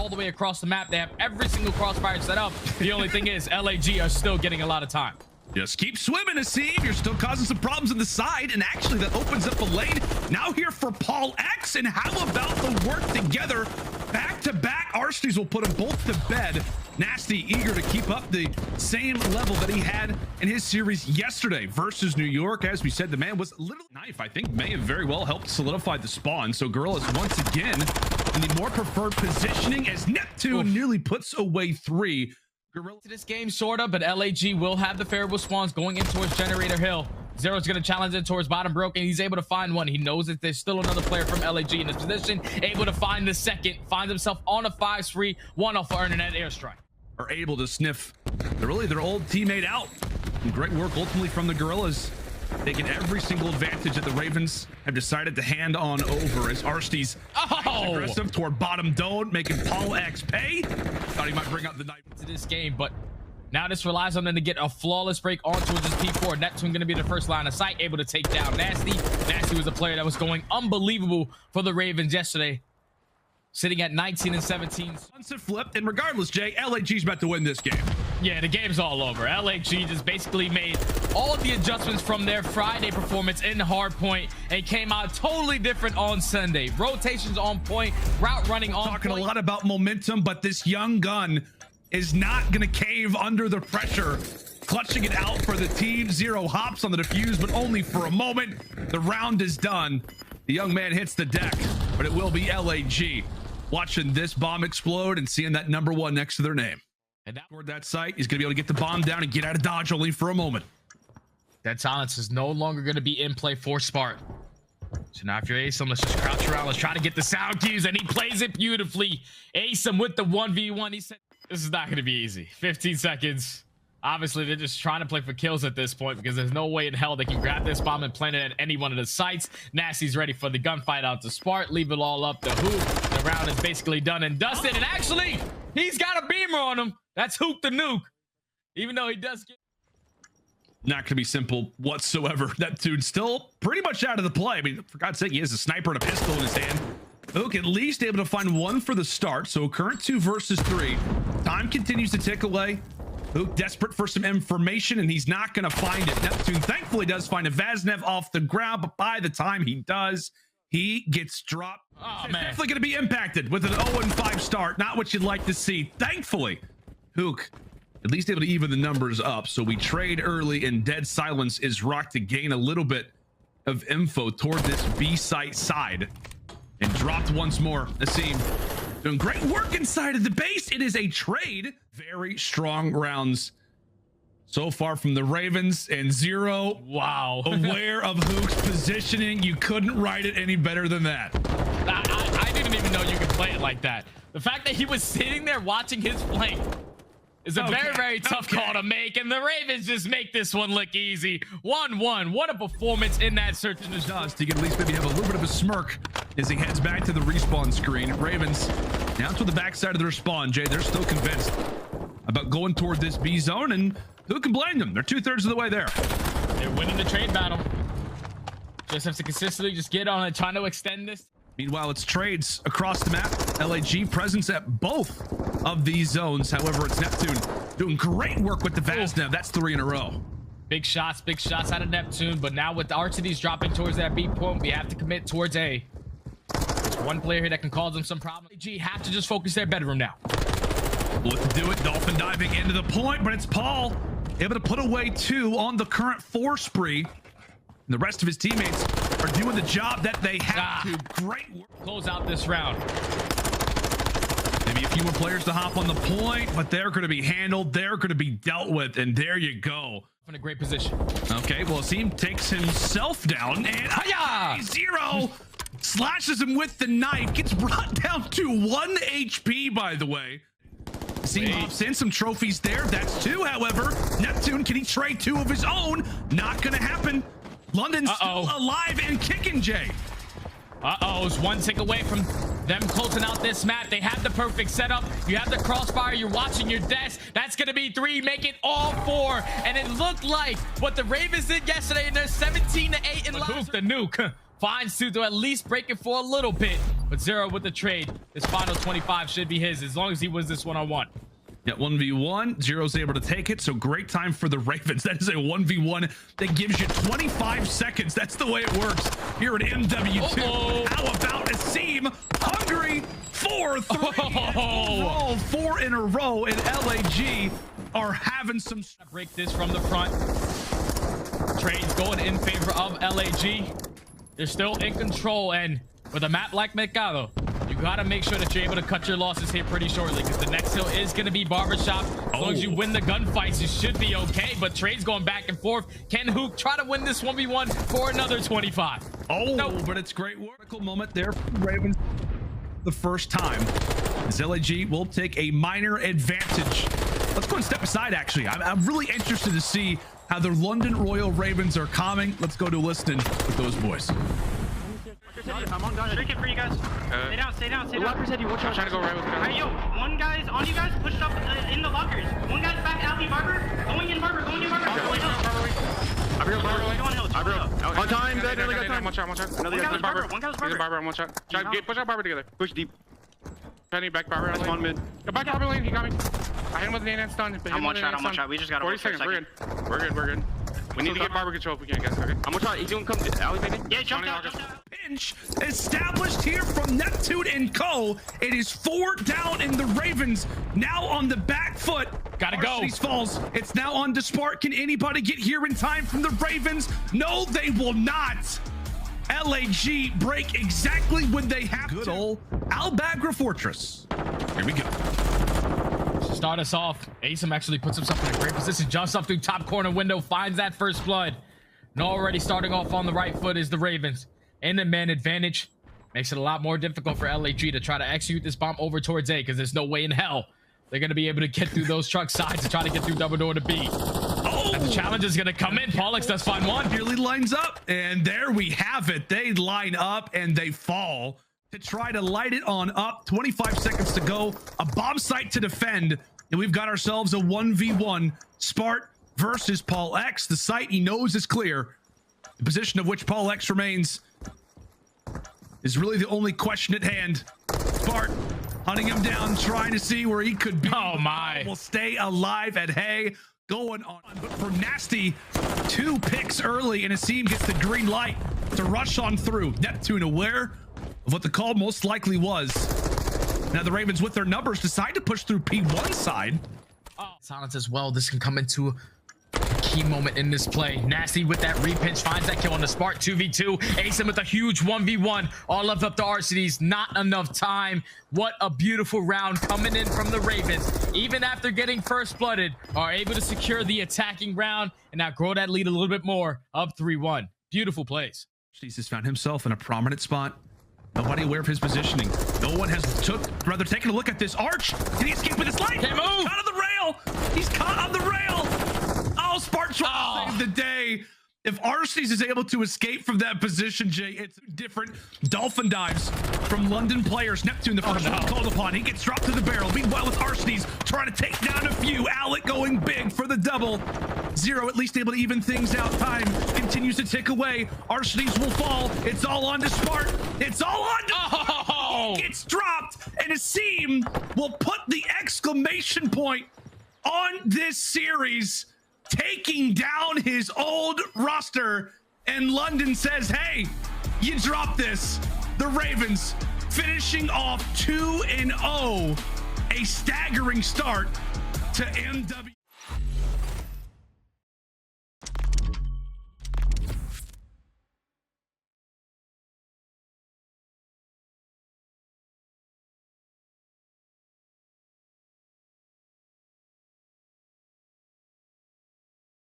all the way across the map. They have every single crossfire set up. The only thing is LAG are still getting a lot of time. Just keep swimming, Nastie. You're still causing some problems on the side, and actually that opens up a lane now here for PaulEhx. And how about the work together back to back? Arstys will put them both to bed. Nastie eager to keep up the same level that he had in his series yesterday versus New York. As we said, the man was a little knife. I think may have very well helped solidify the spawn. So Guerrillas once again in the more preferred positioning as Neptune nearly puts away 3. To this game, sort of, but LAG will have the favorable spawns going in towards Generator Hill. Zero's going to challenge it towards bottom broken. He's able to find one. He knows that there's still another player from LAG in this position. Able to find the second. Finds himself on a 5-3. One off for earning that airstrike. Are able to sniff their old teammate out. And great work ultimately from the Guerrillas. Taking every single advantage that the Ravens have decided to hand on over as Arstys aggressive toward bottom dome, making PaulEhx pay. Thought he might bring out the knife to this game, but now this relies on them to get a flawless break on towards his P4. Neptune going to be the first line of sight, able to take down Nastie. Nastie was a player that was going unbelievable for the Ravens yesterday, sitting at 19 and 17. Once it flipped, and regardless, Jay, LAG's about to win this game. Yeah, the game's all over. LAG just basically made all the adjustments from their Friday performance in Hardpoint and came out totally different on Sunday. Rotations on point, route running on Talking point. a lot about momentum, but this young gun is not going to cave under the pressure. Clutching it out for the team. Zero hops on the defuse, but only for a moment. The round is done. The young man hits the deck, but it will be LAG. Watching this bomb explode and seeing that number 1 next to their name. And toward that site, he's going to be able to get the bomb down and get out of dodge only for a moment. That silence is no longer going to be in play for Spark. So now if you're aSim, let's just crouch around. Let's try to get the sound cues, and he plays it beautifully. aSim with the 1v1. He said, this is not going to be easy. 15 seconds. Obviously, they're just trying to play for kills at this point because there's no way in hell they can grab this bomb and plant it at any one of the sites. Nastie's ready for the gunfight out to Spark. Leave it all up to Hoop. The round is basically done and dusted. And actually, he's got a beamer on him. That's Hoop the Nuke. Even though he does get... Not going to be simple whatsoever. That dude's still pretty much out of the play. I mean, for God's sake, he has a sniper and a pistol in his hand. Hook at least able to find one for the start. So current 2 versus 3. Time continues to tick away. Hook desperate for some information, and he's not going to find it. Neptune thankfully does find a Vaznev off the ground, but by the time he does, he gets dropped. Oh, it's man. definitely going to be impacted with an 0-5 start. Not what you'd like to see. Thankfully, Hook at least able to even the numbers up. So we trade early, and dead silence is rocked to gain a little bit of info toward this B site, and dropped once more. Nassim doing great work inside of the base. It is a trade. Very strong rounds so far from the Ravens, and Zero, wow, aware of Hook's positioning. You couldn't write it any better than that. I didn't even know you could play it like that. The fact that he was sitting there watching his flank is a very tough call to make, and the Ravens just make this one look easy. 1-1. What a performance in that search and destroy. He can at least maybe have a little bit of a smirk as he heads back to the respawn screen. Ravens now to the backside of their spawn. Jay, they're still convinced about going toward this B zone, and who can blame them? They're 2/3 of the way there. They're winning the trade battle. Just have to consistently just get on it, trying to extend this. Meanwhile, it's trades across the map. LAG presence at both of these zones. However, it's Neptune doing great work with the Vaznev. That's 3 in a row. Big shots out of Neptune, but now with the RTDs dropping towards that B point, we have to commit towards A. There's one player here that can cause them some problems. LAG have to just focus their bedroom now. Look to do it. Dolphin diving into the point, but it's Paul able to put away 2 on the current 4 spree. And the rest of his teammates are doing the job that they have to. Great work. Close out this round. Maybe a few more players to hop on the point, but they're going to be handled. They're going to be dealt with, and there you go. In a great position. Okay, well, Simp takes himself down, and Zero slashes him with the knife. Gets brought down to 1 HP, by the way. Simp hops in, some trophies there. That's 2, however. Neptune, can he trade 2 of his own? Not going to happen. London's still alive and kicking, Jay. It's 1 tick away from them closing out this map. They have the perfect setup. You have the crossfire. You're watching your desk. That's going to be 3. Make it all 4. And it looked like what the Ravens did yesterday in their 17-8 in last. The Nuke finds to at least break it for a little bit. But Zero with the trade. This final 25 should be his as long as he wins this one-on-one. Yeah, 1v1. Zero's able to take it, so great time for the Ravens. That is a 1v1 that gives you 25 seconds. That's the way it works here at MW2. How about aBeZy? Hungry for 4 in a row, and LAG are having some... Break this from the front. Trades going in favor of LAG. They're still in control, and with a map like Mercado, you gotta make sure that you're able to cut your losses here pretty shortly, because the next hill is gonna be Barbershop. As long as you win the gunfights, you should be okay. But trades going back and forth. Can Hook try to win this 1v1 for another 25? Nope. But it's great work. Moment there for the Ravens the first time. LAG will take a minor advantage. Let's go and step aside, actually. I'm really interested to see how the London Royal Ravens are coming. Let's go to listen with those boys. I'm on guys. Trick it for you guys. Stay down. The locker said you watch out. Trying to go right with the guy. Hey, yo, one guy's on you guys. Pushed up in the lockers. One guy's back alley Barber. Going in Barber. I'm here, Barber. On time. Dead. Another guy time. Watch out. Another guy's Barber. One guy's Barber. Barber. One shot. Push out Barber together. Push deep. Penny back Barber. That's one mid. Go back Barber lane. He got me. I hit him with an 8 stun. I'm one shot. We just got 40 seconds. We're good. We need to get Barber control if we can, guys. Okay. I'm one shot. He's doing come alley maybe. Yeah, jump out. Pinch established here from Neptune and Co. It is 4 down in the Ravens. Now on the back foot. Gotta go. These falls. It's now on to Spark. Can anybody get here in time from the Ravens? No, they will not. LAG break exactly when they have Good old Albagra Fortress. Here we go. Start us off. aBeZy actually puts himself in a great position, jumps up through top corner window, finds that first blood. And already starting off on the right foot is the Ravens. And the man advantage makes it a lot more difficult for LAG to try to execute this bomb over towards A, because there's no way in hell they're going to be able to get through those truck sides and try to get through double door to B. And the challenge is going to come in. PaulEhx does find one. Nearly lines up, and there we have it. They line up and they fall to try to light it on up. 25 seconds to go. A bomb site to defend, and we've got ourselves a 1v1. Spart versus PaulEhx. The site he knows is clear. The position of which PaulEhx remains is really the only question at hand. Spart hunting him down, trying to see where he could be. Oh my. Will stay alive at Hay. Going on. But for Nastie, 2 picks early, and aBeZy gets the green light to rush on through. Neptune aware of what the call most likely was. Now the Ravens with their numbers decide to push through P1 side. Silence as well. This can come into a key moment in this play. Nastie with that repinch finds that kill on the Spark 2v2. aBeZy with a huge 1v1. All left up to RCDs. Not enough time. What a beautiful round coming in from the Ravens. Even after getting first blooded, are able to secure the attacking round and now grow that lead a little bit more. Up 3-1. Beautiful plays. He's just found himself in a prominent spot. Nobody aware of his positioning. No one has taken a look at this arch. Can he escape with his life? Can't move. Caught on the rail. He's caught on the rail. Oh, Spark trying to save the day. If RCDs is able to escape from that position, Jay, it's different. Dolphin dives from London players. Neptune, the first one called upon. He gets dropped to the barrel. Meanwhile, with RCDs trying to take down a few. aLLeY going big for the double. Zero at least able to even things out. Time continues to tick away. RCDs will fall. It's all on to Spark. It's all on to He gets dropped, and aBeZy will put the exclamation point on this series, taking down his old roster. And London says, hey, you dropped this. The Ravens finishing off 2-0, a staggering start to MW.